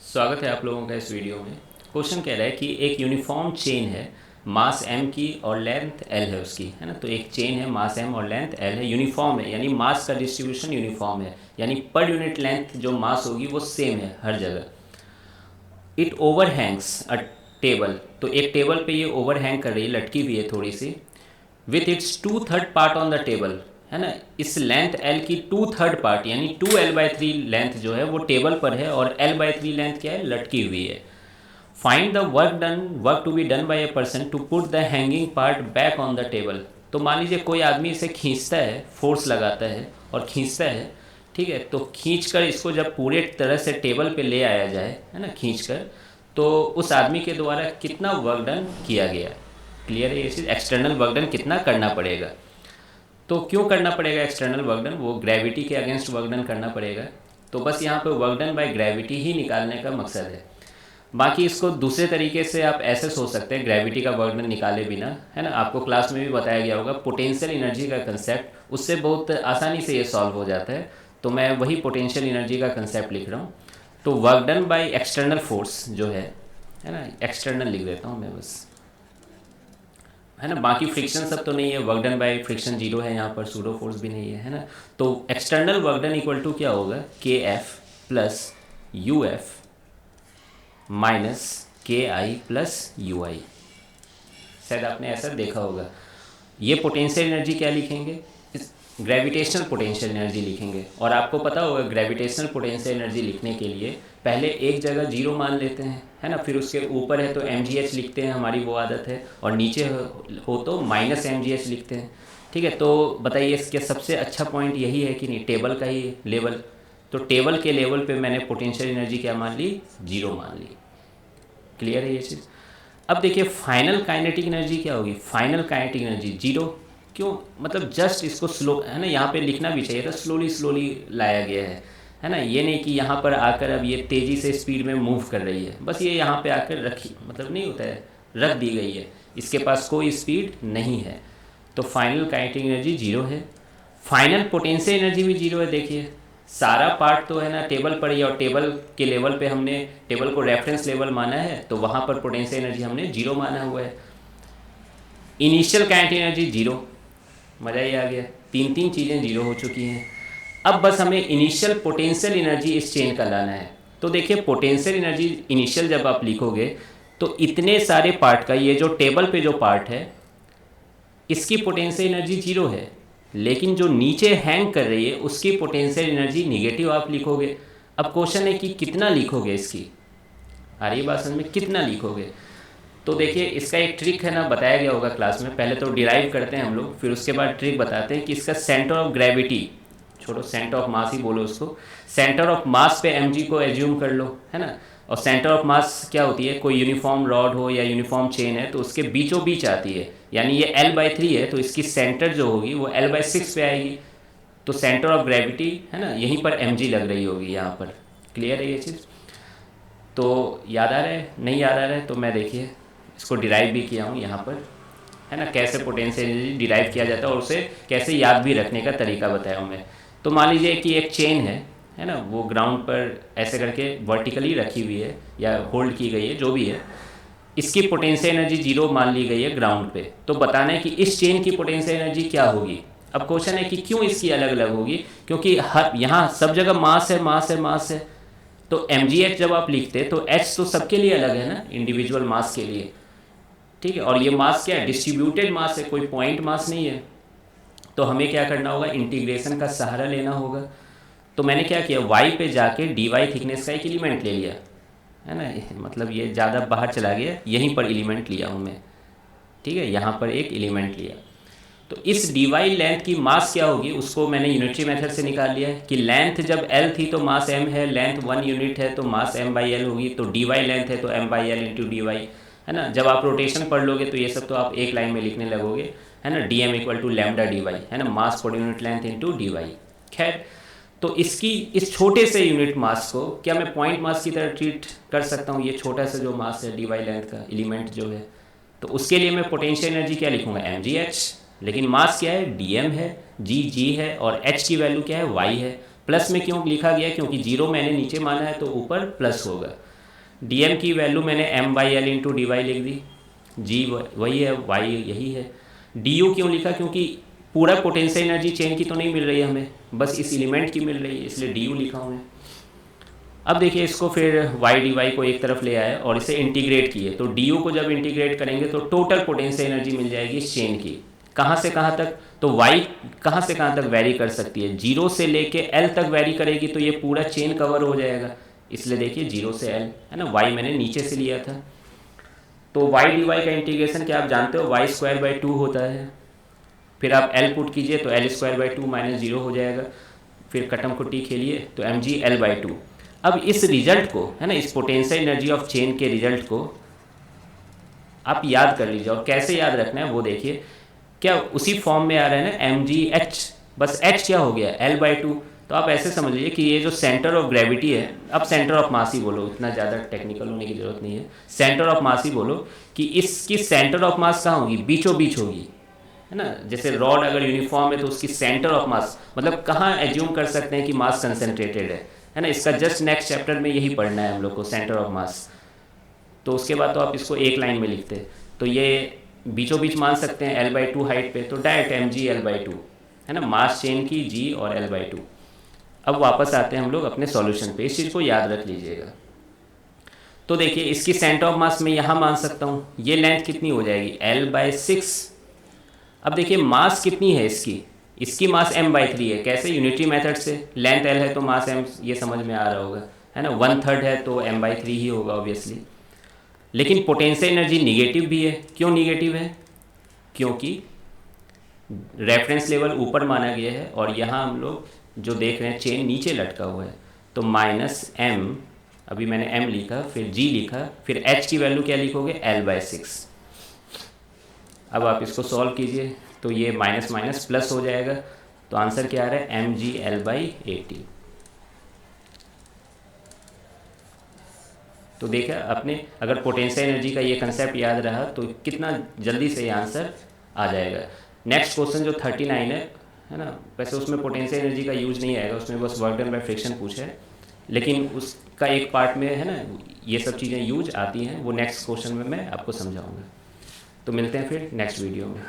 स्वागत है आप लोगों का इस वीडियो में। क्वेश्चन कह रहा है कि एक यूनिफॉर्म चेन है, मास m की और लेंथ l है उसकी, है ना। तो एक चेन है, मास m और लेंथ l है, यूनिफॉर्म है, यानी मास का डिस्ट्रीब्यूशन यूनिफॉर्म है, यानी पर यूनिट लेंथ जो मास होगी वो सेम है हर जगह। It over Hanks a table, तो एक टेबल पे ये ओवर हैंग कर रही है, लटकी हुई है थोड़ी सी। With its 2/3 part on the table, है ना। इस लेंथ l की 2/3 पार्ट यानी 2l/3 लेंथ जो है वो टेबल पर है, और l/3 लेंथ क्या है, लटकी हुई है। Find the work to be done by a person to put the hanging part back on the table. तो मान लीजिए कोई आदमी इसे खींचता है, फोर्स लगाता है और खींचता है, ठीक है। तो खींच कर इसको जब पूरे तरह से टेबल पे ले आया जाए, है ना, खींच कर, तो उस आदमी के द्वारा कितना वर्क डन किया गया। क्लियर है ये चीज़, एक्सटर्नल वर्क डन कितना करना पड़ेगा। तो क्यों करना पड़ेगा एक्सटर्नल वर्क डन, वो ग्रेविटी के अगेंस्ट वर्क डन करना पड़ेगा। तो बस यहाँ पे वर्क डन बाय ग्रेविटी ही निकालने का मकसद है। बाकी इसको दूसरे तरीके से आप ऐसे सोच सकते हैं, ग्रेविटी का वर्क डन निकाले बिना, है ना। आपको क्लास में भी बताया गया होगा पोटेंशियल एनर्जी का कंसेप्ट, उससे बहुत आसानी से ये सॉल्व हो जाता है। तो मैं वही पोटेंशियल एनर्जी का कंसेप्ट लिख रहा हूँ। तो work done by external force जो है ना, एक्सटर्नल लिख देता हूँ मैं बस, है ना। बाकी फ्रिक्शन सब तो नहीं है, work done by friction zero है यहाँ पर, सूडो फोर्स भी नहीं है ना। तो external work done equal to क्या होगा, K F plus U F minus K I plus you आई। शायद आपने ऐसा देखा होगा। ये पोटेंशियल एनर्जी क्या लिखेंगे, ग्रेविटेशनल पोटेंशियल एनर्जी लिखेंगे। और आपको पता होगा ग्रेविटेशनल पोटेंशियल एनर्जी लिखने के लिए पहले एक जगह जीरो मान लेते हैं, है ना। फिर उसके ऊपर है तो mgh लिखते हैं, हमारी वो आदत है। और नीचे हो तो माइनस mgh लिखते हैं, ठीक है। तो बताइए इसके सबसे अच्छा पॉइंट यही है कि नहीं, टेबल का ही लेवल। तो टेबल के लेवल पे मैंने पोटेंशियल एनर्जी क्या मान ली, जीरो मान ली। क्लियर है ये चीज़। अब देखिए फाइनल काइनेटिक एनर्जी क्या होगी, फाइनल काइनेटिक एनर्जी जीरो। क्यों, मतलब जस्ट इसको स्लो, है ना, यहाँ पे लिखना भी चाहिए था, स्लोली स्लोली लाया गया है ना। ये नहीं कि यहाँ पर आकर अब ये तेज़ी से स्पीड में मूव कर रही है, बस ये यहाँ पे आकर रखी, मतलब नहीं होता है, रख दी गई है, इसके पास कोई स्पीड नहीं है। तो फाइनल काइनेटिक एनर्जी जीरो है। फाइनल पोटेंशियल एनर्जी भी जीरो है। देखिए सारा पार्ट तो है ना टेबल पर ही, और टेबल के लेवल पे हमने टेबल को रेफरेंस लेवल माना है, तो वहाँ पर पोटेंशियल एनर्जी हमने जीरो माना हुआ है। इनिशियल काइनेटिक एनर्जी जीरो, मज़ा ही आ गया, तीन तीन चीज़ें जीरो हो चुकी हैं। अब बस हमें इनिशियल पोटेंशियल एनर्जी इस चेन का लाना है। तो देखिए पोटेंशियल एनर्जी इनिशियल जब आप लिखोगे तो इतने सारे पार्ट का, ये जो टेबल पे जो पार्ट है इसकी पोटेंशियल एनर्जी जीरो है, लेकिन जो नीचे हैंग कर रही है उसकी पोटेंशियल एनर्जी निगेटिव आप लिखोगे। अब क्वेश्चन है कि कितना लिखोगे इसकी, आ रही बात समझ में, कितना लिखोगे। तो देखिए इसका एक ट्रिक है ना, बताया गया होगा क्लास में। पहले तो डिराइव करते हैं हम लोग, फिर उसके बाद ट्रिक बताते हैं कि इसका सेंटर ऑफ ग्रेविटी, छोड़ो सेंटर ऑफ मास ही बोलो उसको, सेंटर ऑफ मास पे mg को एज्यूम कर लो, है ना। और सेंटर ऑफ मास क्या होती है, कोई यूनिफॉर्म रॉड हो या यूनिफॉर्म चेन है तो उसके बीचों बीच आती है, यानी ये l/3 है तो इसकी सेंटर जो होगी वो l/6 पे आएगी। तो सेंटर ऑफ ग्रेविटी, है ना, यहीं पर mg लग रही होगी यहाँ पर। क्लियर है ये चीज़। तो याद आ रहा है, नहीं याद आ रहा है तो मैं देखिए इसको डिराइव भी किया हूँ यहाँ पर, है ना, कैसे पोटेंशियल एनर्जी डिराइव किया जाता है और उसे कैसे याद भी रखने का तरीका बताया हूँ मैं। तो मान लीजिए कि एक चेन है ना, वो ग्राउंड पर ऐसे करके वर्टिकली रखी हुई है या होल्ड की गई है, जो भी है। इसकी पोटेंशियल एनर्जी जीरो मान ली गई है ग्राउंड पे। तो बताना है कि इस चेन की पोटेंशियल एनर्जी क्या होगी। अब क्वेश्चन है कि क्यों इसकी अलग अलग होगी, क्योंकि हर यहाँ सब जगह मास है, मास है, मास है। तो mgh जब आप लिखते तो h तो सबके लिए अलग है ना, इंडिविजुअल मास के लिए, ठीक है। और ये मास क्या है, डिस्ट्रीब्यूटेड मास है, कोई पॉइंट मास नहीं है। तो हमें क्या करना होगा, इंटीग्रेशन का सहारा लेना होगा। तो मैंने क्या किया, y पे जाके dy थिकनेस का एक एलिमेंट ले लिया, है ना, मतलब ये ज़्यादा बाहर चला गया, यहीं पर एलिमेंट लिया हूँ मैं, ठीक है, यहाँ पर एक एलिमेंट लिया। तो इस dy लेंथ की मास क्या होगी उसको मैंने यूनिटरी मेथड से निकाल लिया है कि लेंथ जब l थी तो मास m है, लेंथ 1 यूनिट है तो मास m/l होगी। तो dy लेंथ है तो m/l इंटू डी वाई, है ना। जब आप रोटेशन पढ़ लोगे तो ये सब तो आप एक लाइन में लिखने लगोगे, है ना, dm equal to lambda d y, है ना, mass per unit length into D y. खैर, तो इसकी इस छोटे से यूनिट मास को क्या मैं पॉइंट मास की तरह ट्रीट कर सकता हूँ, ये छोटा सा जो मास है dy लेंथ का एलिमेंट जो है। तो उसके लिए मैं पोटेंशियल एनर्जी क्या लिखूँगा, mgh, लेकिन मास क्या है, dm है, g है, और h की वैल्यू क्या है, y है। प्लस में क्यों लिखा गया, क्योंकि जीरो मैंने नीचे माना है तो ऊपर प्लस होगा। डी एम की वैल्यू मैंने M by L into D Y लिख दी, जी वही है, वाई यही है। डी यू क्यों लिखा, क्योंकि पूरा पोटेंशियल एनर्जी चेन की तो नहीं मिल रही है हमें, बस इस एलिमेंट की मिल रही है, इसलिए डी यू लिखा हूँ मैं। अब देखिए इसको फिर वाई डी वाई को एक तरफ ले आए और इसे इंटीग्रेट किए, तो डी यू को जब इंटीग्रेट करेंगे तो टोटल पोटेंशियल एनर्जी मिल जाएगी इस चेन की, कहाँ से कहाँ तक, तो वाई कहाँ से कहाँ तक वैरी कर सकती है, जीरो से लेके एल तक वैरी करेगी, तो ये पूरा चेन कवर हो जाएगा, इसलिए देखिए जीरो से एल है ना, वाई मैंने नीचे से लिया था। तो वाई डी वाई का इंटीग्रेशन क्या आप जानते हो, वाई स्क्वायर बाई टू होता है, फिर आप एल पुट कीजिए तो L square by two minus zero हो जाएगा, फिर कटम कुट्टी खेलिए तो M G L by two. अब इस रिजल्ट को है ना, इस पोटेंशियल एनर्जी ऑफ चेन के रिजल्ट को आप याद कर लीजिए, और कैसे याद रखना है वो देखिए, क्या उसी फॉर्म में आ रहा है ना, एम जी एच, बस एच क्या हो गया एल बाई टू। तो आप ऐसे समझ लीजिए कि ये जो सेंटर ऑफ ग्रेविटी है, अब सेंटर ऑफ मास ही बोलो, इतना ज़्यादा टेक्निकल होने की ज़रूरत नहीं है, सेंटर ऑफ मास ही बोलो, कि इसकी सेंटर ऑफ मास कहाँ होगी, बीचों बीच होगी, है ना। जैसे रॉड अगर यूनिफॉर्म है तो उसकी सेंटर ऑफ मास मतलब कहाँ एज्यूम कर सकते हैं कि मास कंसनट्रेटेड है ना, इसका जस्ट नेक्स्ट चैप्टर में यही पढ़ना है हम लोग को, सेंटर ऑफ मास। तो उसके बाद तो आप इसको एक लाइन में लिखते, तो ये बीचों बीच मान सकते हैं एल बाई टू हाइट पे, तो direct M G L by two है ना, मास चेन की जी और एल बाई टू। अब वापस आते हैं हम लोग अपने सॉल्यूशन पे, इस चीज़ को याद रख लीजिएगा। तो देखिए इसकी सेंटर ऑफ मास मैं यहाँ मान सकता हूँ, ये लेंथ कितनी हो जाएगी एल बाई सिक्स। अब देखिए मास कितनी है इसकी मास m बाई थ्री है, कैसे, यूनिटरी मेथड से, लेंथ l है तो मास m, ये समझ में आ रहा होगा है ना, 1/3 है तो m बाई थ्री ही होगा ऑब्वियसली। लेकिन पोटेंशियल एनर्जी निगेटिव भी है, क्यों निगेटिव है, क्योंकि रेफरेंस लेवल ऊपर माना गया है और यहाँ हम लोग जो देख रहे हैं चेन नीचे लटका हुआ है, तो माइनस m, अभी मैंने m लिखा, फिर g लिखा, फिर h की वैल्यू क्या लिखोगे l बाई सिक्स। अब आप इसको सॉल्व कीजिए तो ये माइनस माइनस प्लस हो जाएगा, तो आंसर क्या आ रहा है एम जी एल बाई 80। तो देखा आपने, अगर पोटेंशियल एनर्जी का ये कंसेप्ट याद रहा तो कितना जल्दी से ये आंसर आ जाएगा। नेक्स्ट क्वेश्चन जो 39 है ना, वैसे उसमें पोटेंशियल एनर्जी का यूज नहीं आएगा, उसमें बस वर्क डन बाय फ्रिक्शन पूछा है, लेकिन उसका एक पार्ट में है ना ये सब चीज़ें यूज आती हैं, वो नेक्स्ट क्वेश्चन में मैं आपको समझाऊंगा। तो मिलते हैं फिर नेक्स्ट वीडियो में।